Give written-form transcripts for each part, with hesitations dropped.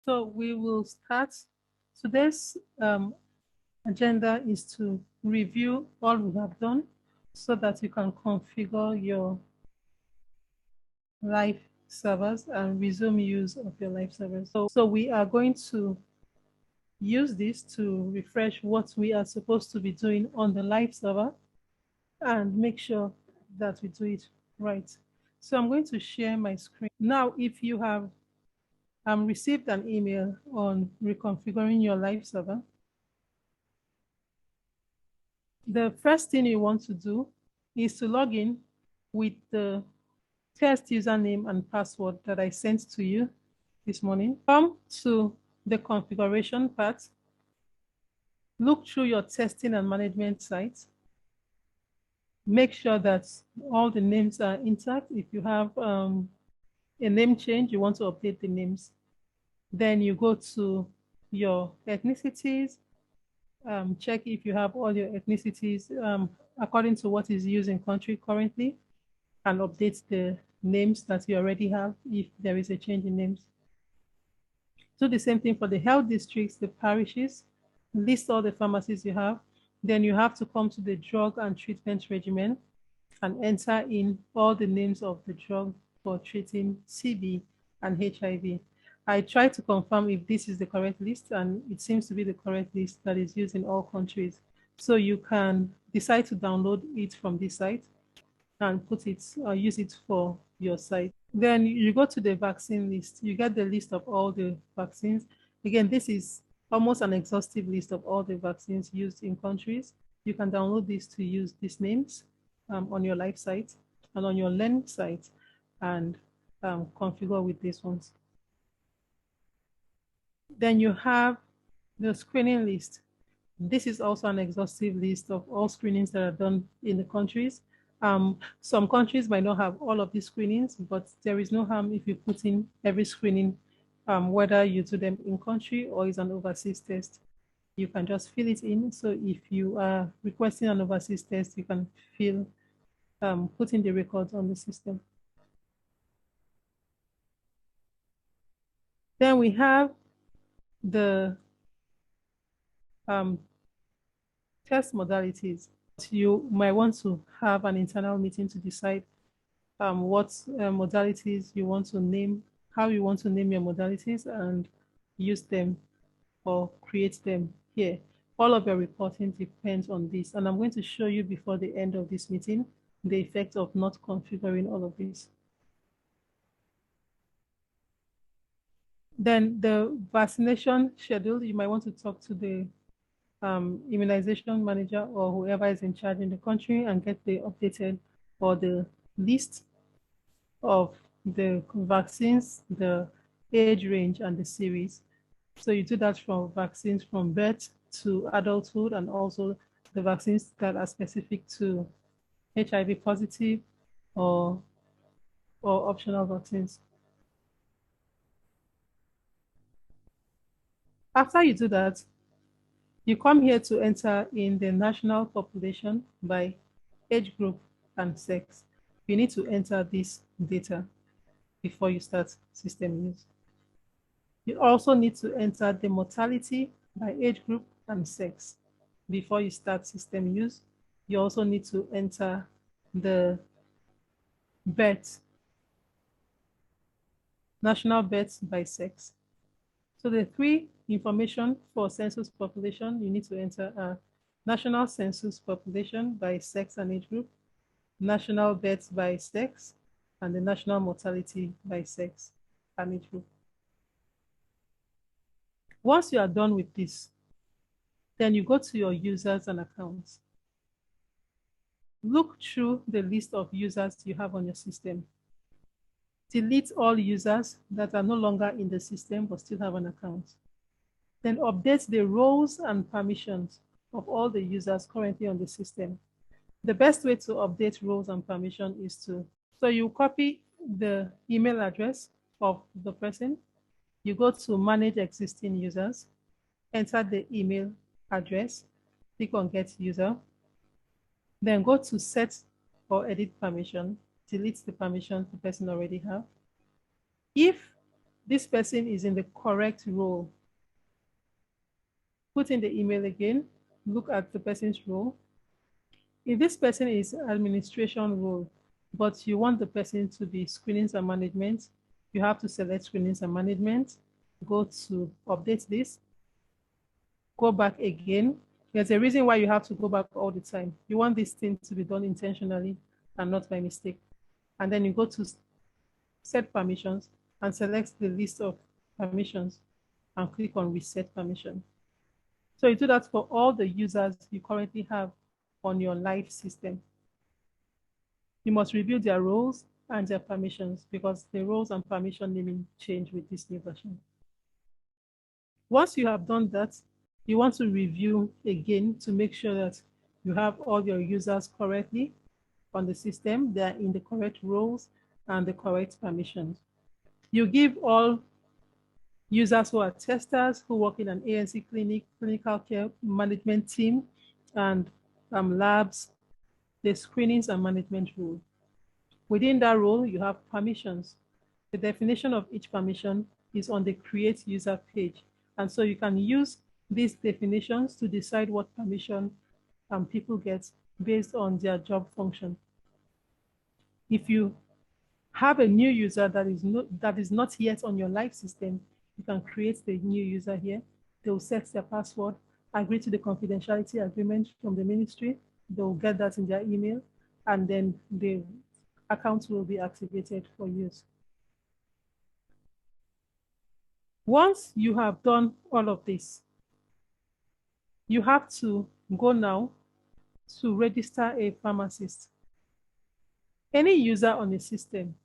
So we will start. Today's agenda is to review all we have done so that you can configure your live servers and resume use of your live servers. So we are going to use this to refresh what we are supposed to be doing on the live server and make sure that we do it right. So I'm going to share my screen. Now, if you have received an email on reconfiguring your live server, the first thing you want to do is to log in with the test username and password that I sent to you this morning. Come to the configuration part, look through your testing and management site, make sure that all the names are intact. If you have a name change, you want to update the names. Then you go to your ethnicities, check if you have all your ethnicities according to what is used in country currently, and update the names that you already have if there is a change in names. Do the same thing for the health districts, the parishes, list all the pharmacies you have. Then you have to come to the drug and treatment regimen and enter in all the names of the drug for treating TB and HIV. I try to confirm if this is the correct list, and it seems to be the correct list that is used in all countries. So you can decide to download it from this site and put it or use it for your site. Then you go to the vaccine list. You get the list of all the vaccines. Again, this is almost an exhaustive list of all the vaccines used in countries. You can download this to use these names on your live site and on your learn site and configure with these ones. Then you have the screening list. This is also an exhaustive list of all screenings that are done in the countries. Some countries might not have all of these screenings, but there is no harm if you put in every screening, whether you do them in country or is an overseas test. You can just fill it in. So if you are requesting an overseas test, you can put in the records on the system. Then we have the test modalities. You might want to have an internal meeting to decide what modalities you want to name, how you want to name your modalities and use them or create them here. All of your reporting depends on this. And I'm going to show you before the end of this meeting the effect of not configuring all of this. Then the vaccination schedule, you might want to talk to the immunization manager or whoever is in charge in the country and get the updated or the list of the vaccines, the age range, and the series. So you do that from vaccines from birth to adulthood, and also the vaccines that are specific to HIV positive or optional vaccines. After you do that, you come here to enter in the national population by age group and sex. You need to enter this data before you start system use. You also need to enter the mortality by age group and sex before you start system use. You also need to enter the birth, national births by sex. So the three information for census population you need to enter are national census population by sex and age group, national births by sex, and the national mortality by sex and age group. Once you are done with this, then you go to your users and accounts. Look through the list of users you have on your system. Delete all users that are no longer in the system but still have an account. Then update the roles and permissions of all the users currently on the system. The best way to update roles and permission is so you copy the email address of the person, you go to manage existing users, enter the email address, click on get user, then go to set or edit permission, delete the permission the person already have. If this person is in the correct role. Put in the email again, look at the person's role. If this person is administration role, but you want the person to be screenings and management, you have to select screenings and management, go to update this, go back again. There's a reason why you have to go back all the time. You want this thing to be done intentionally and not by mistake. And then you go to set permissions and select the list of permissions and click on reset permission. So you do that for all the users you currently have on your live system. You must review their roles and their permissions because the roles and permission naming change with this new version. Once you have done that, you want to review again to make sure that you have all your users correctly on the system. They're in the correct roles and the correct permissions. You give all users who are testers, who work in an ANC clinic, clinical care management team, and labs, the screenings and management rule. Within that role, you have permissions. The definition of each permission is on the Create User page. And so you can use these definitions to decide what permission people get based on their job function. If you have a new user that is not yet on your live system, you can create the new user here. They'll set their password, agree to the confidentiality agreement from the ministry. They'll get that in their email, and then the account will be activated for use. Once you have done all of this, you have to go now to register a pharmacist. Any user on the system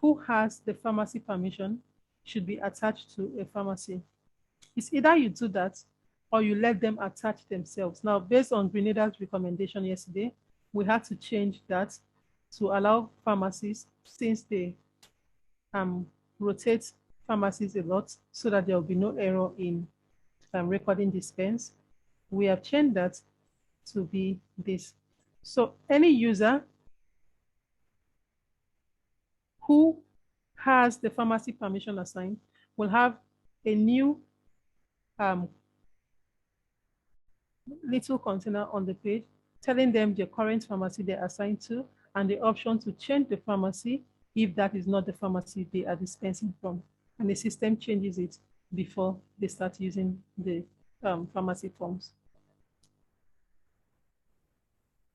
who has the pharmacy permission should be attached to a pharmacy. It's either you do that or you let them attach themselves. Now, based on Grenada's recommendation yesterday, we had to change that to allow pharmacists, since they rotate pharmacies a lot, so that there will be no error in recording dispense. We have changed that to be this. So any user who has the pharmacy permission assigned will have a new little container on the page telling them the current pharmacy they're assigned to and the option to change the pharmacy if that is not the pharmacy they are dispensing from. And the system changes it before they start using the pharmacy forms.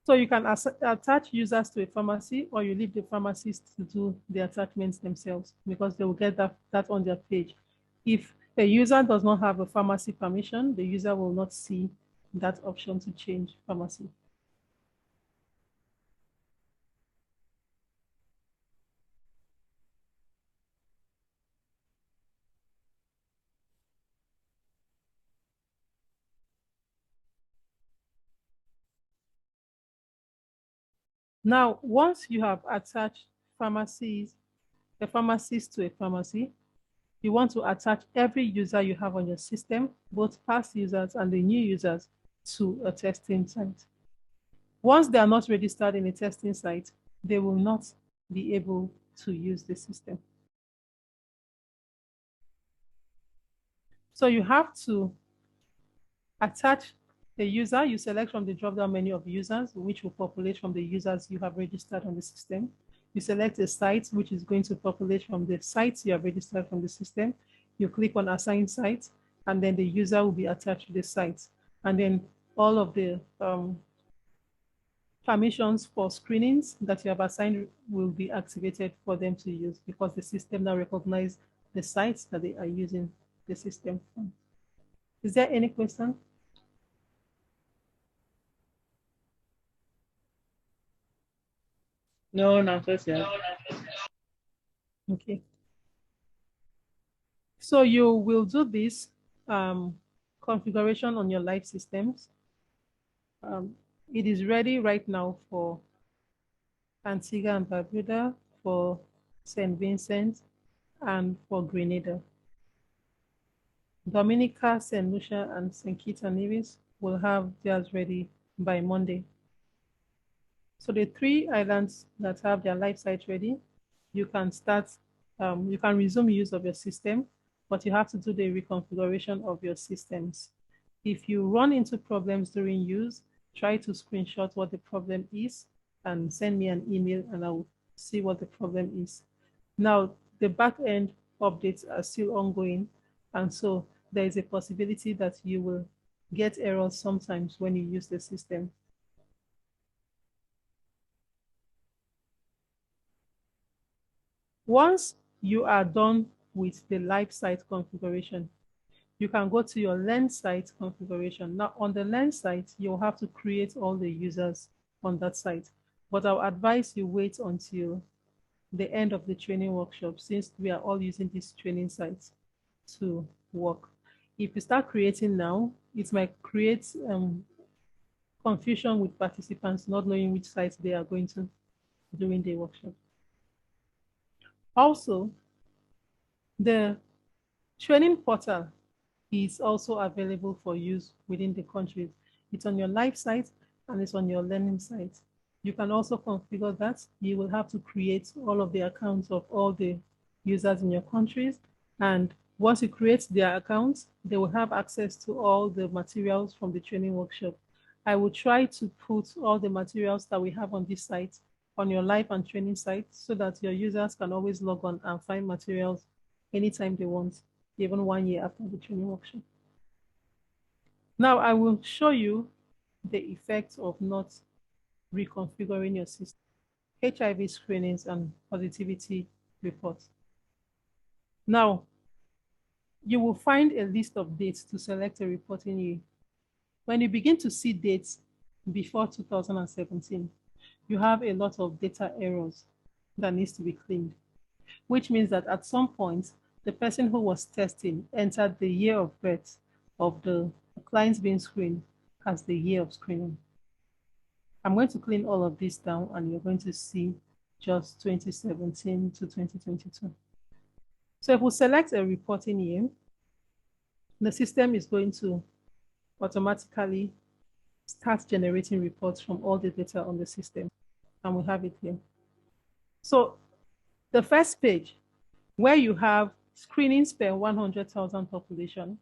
So you can attach users to a pharmacy, or you leave the pharmacists to do the attachments themselves because they will get that on their page. If a user does not have a pharmacy permission, the user will not see that option to change pharmacy. Now, once you have attached the pharmacist to a pharmacy, you want to attach every user you have on your system, both past users and the new users, to a testing site. Once they are not registered in a testing site, they will not be able to use the system. So you have to attach the user. You select from the drop-down menu of users, which will populate from the users you have registered on the system. You select a site, which is going to populate from the sites you have registered from the system. You click on Assign Site, and then the user will be attached to the site. And then all of the permissions for screenings that you have assigned will be activated for them to use because the system now recognizes the sites that they are using the system from. Is there any question? No, not just yet. Okay. So you will do this configuration on your live systems. It is ready right now for Antigua and Barbuda, for St. Vincent, and for Grenada. Dominica, St. Lucia, and St. Kitts and Nevis will have theirs ready by Monday. So the 3 islands that have their live site ready, you can start you can resume use of your system, but you have to do the reconfiguration of your systems. If you run into problems during use, try to screenshot what the problem is and send me an email and I'll see what the problem is. Now, the back-end updates are still ongoing, and so there is a possibility that you will get errors sometimes when you use the system. Once you are done with the live site configuration, you can go to your learn site configuration. Now, on the learn site, you'll have to create all the users on that site. But I'll advise you wait until the end of the training workshop, since we are all using these training sites to work. If you start creating now, it might create confusion with participants not knowing which sites they are going to during the workshop. Also, the training portal is also available for use within the countries. It's on your live site and it's on your learning site. You can also configure that. You will have to create all of the accounts of all the users in your countries. And once you create their accounts, they will have access to all the materials from the training workshop. I will try to put all the materials that we have on this site on your live and training site so that your users can always log on and find materials anytime they want, even 1 year after the training workshop. Now I will show you the effects of not reconfiguring your system. HIV screenings and positivity reports. Now, you will find a list of dates to select a reporting year. When you begin to see dates before 2017, you have a lot of data errors that needs to be cleaned, which means that at some point, the person who was testing entered the year of birth of the clients being screened as the year of screening. I'm going to clean all of this down and you're going to see just 2017 to 2022. So if we select a reporting year, the system is going to automatically start generating reports from all the data on the system. And we have it here. So the first page, where you have screenings per 100,000 population,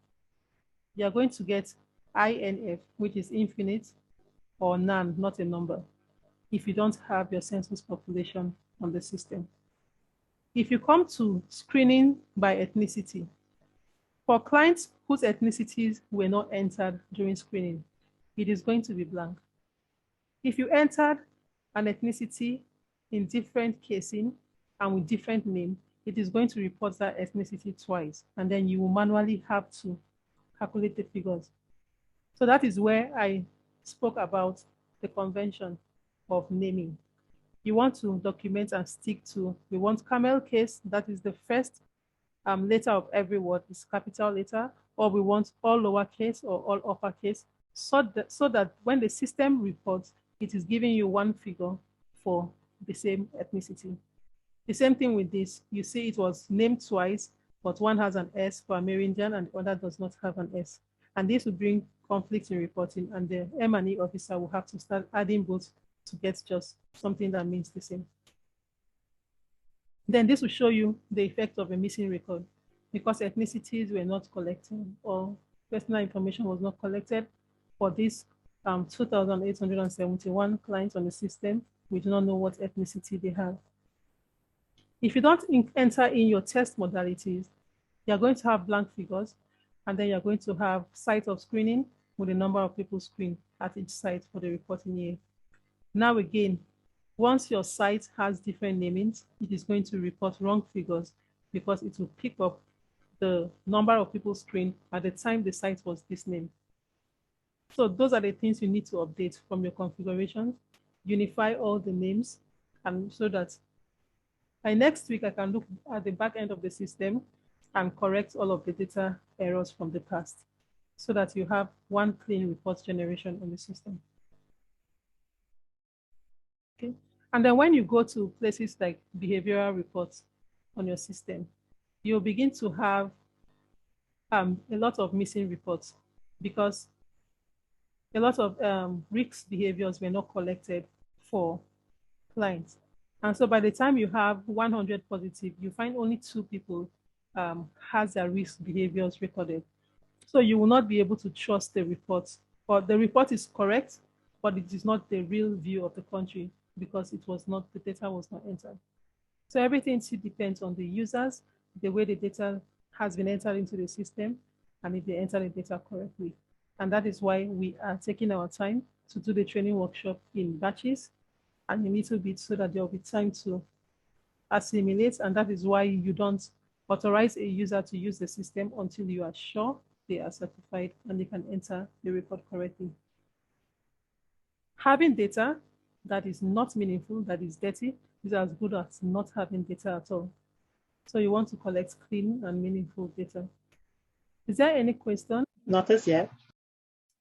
you're going to get INF, which is infinite, or none, not a number, if you don't have your census population on the system. If you come to screening by ethnicity, for clients whose ethnicities were not entered during screening, it is going to be blank. If you entered an ethnicity in different casing and with different name, it is going to report that ethnicity twice, and then you will manually have to calculate the figures. So that is where I spoke about the convention of naming. You want to document and stick to, we want camel case, that is the first letter of every word is capital letter, or we want all lowercase or all uppercase, so that when the system reports, it is giving you one figure for the same ethnicity. The same thing with this. You see it was named twice, but one has an S for Amerindian and the other does not have an S. And this will bring conflict in reporting, and the M&E officer will have to start adding both to get just something that means the same. Then this will show you the effect of a missing record, because ethnicities were not collected or personal information was not collected for these 2,871 clients on the system. We do not know what ethnicity they have. If you don't enter in your test modalities, you're going to have blank figures, and then you're going to have site of screening with the number of people screened at each site for the reporting year. Now again, once your site has different namings, it is going to report wrong figures because it will pick up the number of people screened at the time the site was this name. So those are the things you need to update from your configuration, unify all the names, and so that by next week I can look at the back end of the system and correct all of the data errors from the past so that you have one clean report generation on the system. Okay. And then when you go to places like behavioral reports on your system, you'll begin to have a lot of missing reports because a lot of risk behaviors were not collected for clients. And so by the time you have 100 positive, you find only 2 people has their risk behaviors recorded. So you will not be able to trust the report. Or the report is correct, but it is not the real view of the country because it was not, the data was not entered. So everything still depends on the users, the way the data has been entered into the system, and if they enter the data correctly. And that is why we are taking our time to do the training workshop in batches and a little bit so that there will be time to assimilate. And that is why you don't authorize a user to use the system until you are sure they are certified and they can enter the report correctly. Having data that is not meaningful, that is dirty, is as good as not having data at all. So you want to collect clean and meaningful data. Is there any question? Not as yet.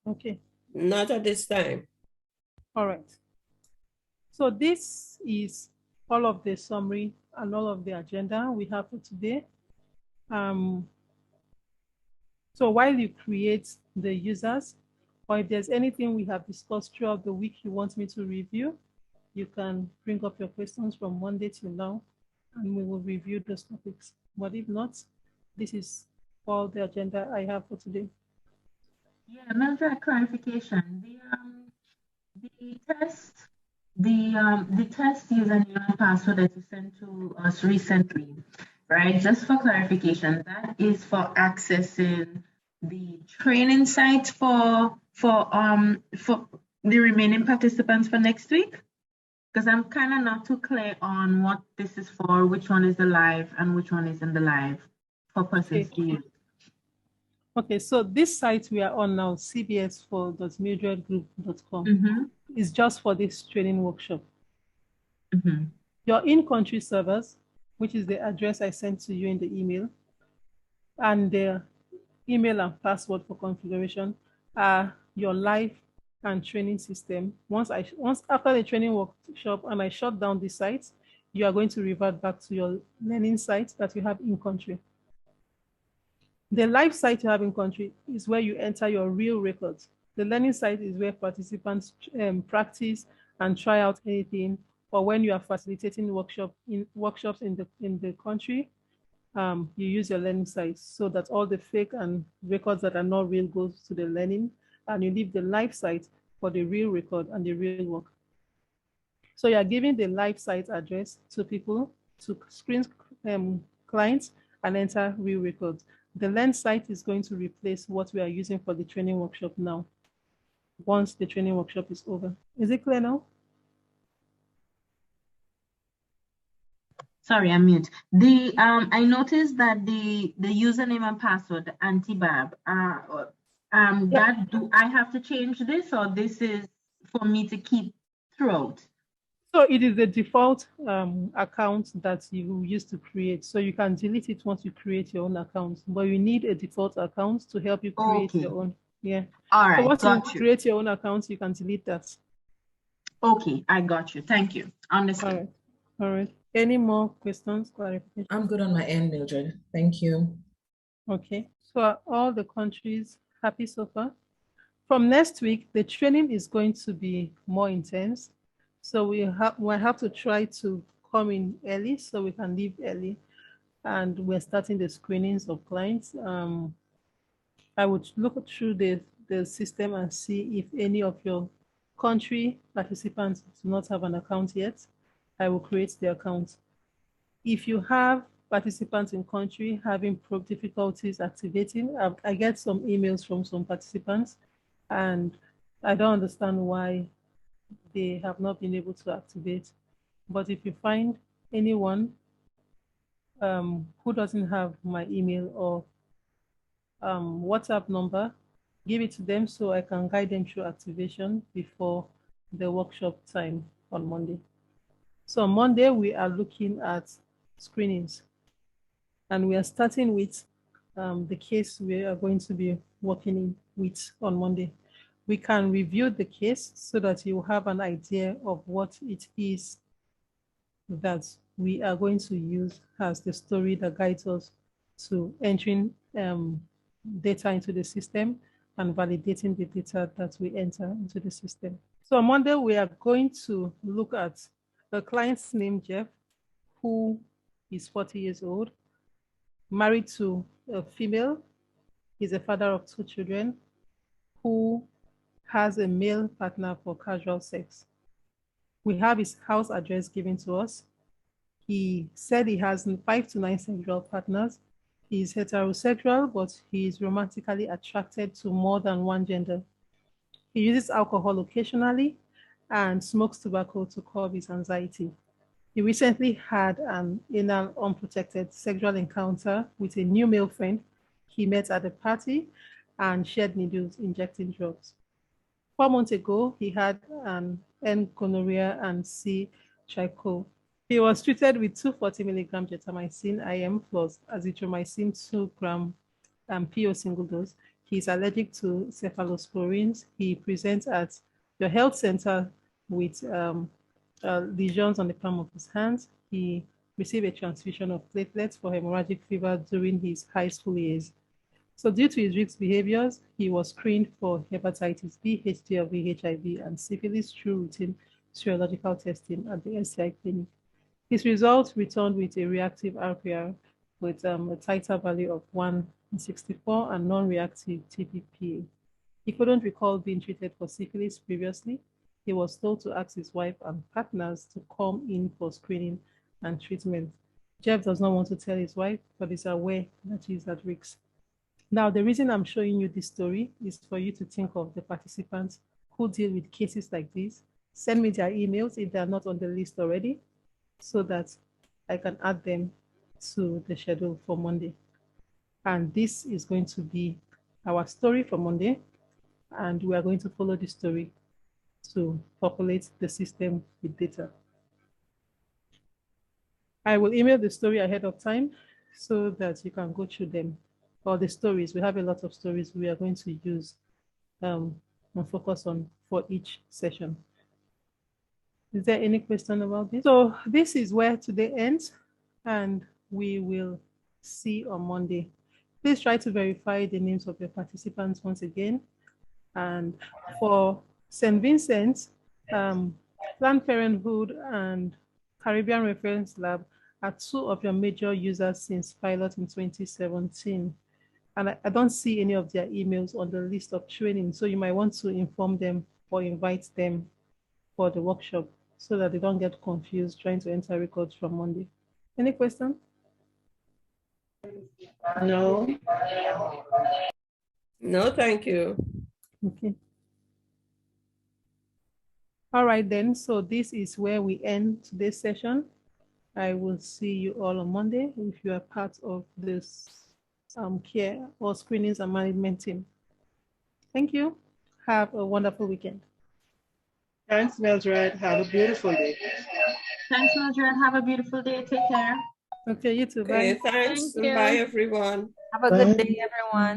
Okay. Not at this time. All right. So this is all of the summary and all of the agenda we have for today. So while you create the users, or if there's anything we have discussed throughout the week you want me to review, you can bring up your questions from Monday till now, and we will review those topics. But if not, this is all the agenda I have for today. Yeah, Mildred, clarification. The test username and password that you sent to us recently, right? Just for clarification, that is for accessing the training site for the remaining participants for next week. Because I'm kind of not too clear on what this is for, which one is the live and which one is in the live for persons to use. Okay, so this site we are on now, cbs4.mildredgroup.com, is just for this training workshop. Your in-country servers, which is the address I sent to you in the email, and the email and password for configuration are your live and training system. Once after the training workshop and I shut down the site, you are going to revert back to your learning site that you have in country. The live site you have in country is where you enter your real records. The learning site is where participants practice and try out anything, or when you are facilitating workshops in the country, you use your learning site so that all the fake and records that are not real goes to the learning, and you leave the live site for the real record and the real work. So you are giving the live site address to people to screen clients and enter real records. The learn site is going to replace what we are using for the training workshop now, once the training workshop is over. Is it clear now? Sorry, I'm mute. I noticed that the username and password, the anti-bab, that do I have to change this, or this is for me to keep throughout? So it is the default account that you used to create. So you can delete it once you create your own account, but you need a default account to help you create your own. Yeah. All right. So once you create your own account, you can delete that. Okay, I got you. Thank you. Understood. All right. Any more questions, clarification? I'm good on my end, Mildred. Thank you. Okay. So are all the countries happy so far? From next week, the training is going to be more intense. So we have to try to come in early so we can leave early. And we're starting the screenings of clients. I would look through the system and see if any of your country participants do not have an account yet. I will create the account. If you have participants in country having difficulties activating, I get some emails from some participants, and I don't understand why they have not been able to activate. But if you find anyone who doesn't have my email or WhatsApp number, give it to them so I can guide them through activation before the workshop time on Monday. So on Monday, we are looking at screenings, and we are starting with the case we are going to be working with on Monday. We can review the case so that you have an idea of what it is that we are going to use as the story that guides us to entering data into the system and validating the data that we enter into the system. So on Monday, we are going to look at a client named Jeff, who is 40 years old, married to a female. He's a father of 2 children, who has a male partner for casual sex. We have his house address given to us. He said he has 5 to 9 sexual partners. He is heterosexual, but he is romantically attracted to more than one gender. He uses alcohol occasionally and smokes tobacco to curb his anxiety. He recently had an anal unprotected sexual encounter with a new male friend he met at a party and shared needles injecting drugs. 4 months ago, he had an N gonorrhea and C tricho. He was treated with 240 milligram gentamicin IM plus azithromycin 2 gram PO single dose. He's allergic to cephalosporins. He presents at the health center with lesions on the palm of his hands. He received a transfusion of platelets for hemorrhagic fever during his high school years. So due to his risk behaviors, he was screened for hepatitis B, HTLV, HIV, and syphilis through routine serological testing at the SCI clinic. His results returned with a reactive RPR with a titer value of 164 and non-reactive TPPA. He couldn't recall being treated for syphilis previously. He was told to ask his wife and partners to come in for screening and treatment. Jeff does not want to tell his wife, but is aware that he is at risk. Now, the reason I'm showing you this story is for you to think of the participants who deal with cases like this. Send me their emails if they're not on the list already, so that I can add them to the schedule for Monday. And this is going to be our story for Monday, and we are going to follow the story to populate the system with data. I will email the story ahead of time so that you can go through them. Or the stories, we have a lot of stories we are going to use and focus on for each session. Is there any question about this? So this is where today ends, and we will see on Monday. Please try to verify the names of your participants once again. And for St. Vincent, Planned Parenthood and Caribbean Reference Lab are 2 of your major users since pilot in 2017. And I don't see any of their emails on the list of training. So you might want to inform them or invite them for the workshop so that they don't get confused trying to enter records from Monday. Any question? No. No, thank you. Okay. All right then, so this is where we end today's session. I will see you all on Monday if you are part of this care or screenings and management team. Thank you. Have a wonderful weekend. Thanks, Mildred. Have a beautiful day. Thanks, Mildred. Have a beautiful day. Take care. Okay, you too. Okay, Bye. thanks. Thank you. Bye, everyone. Have a Bye. good day, everyone.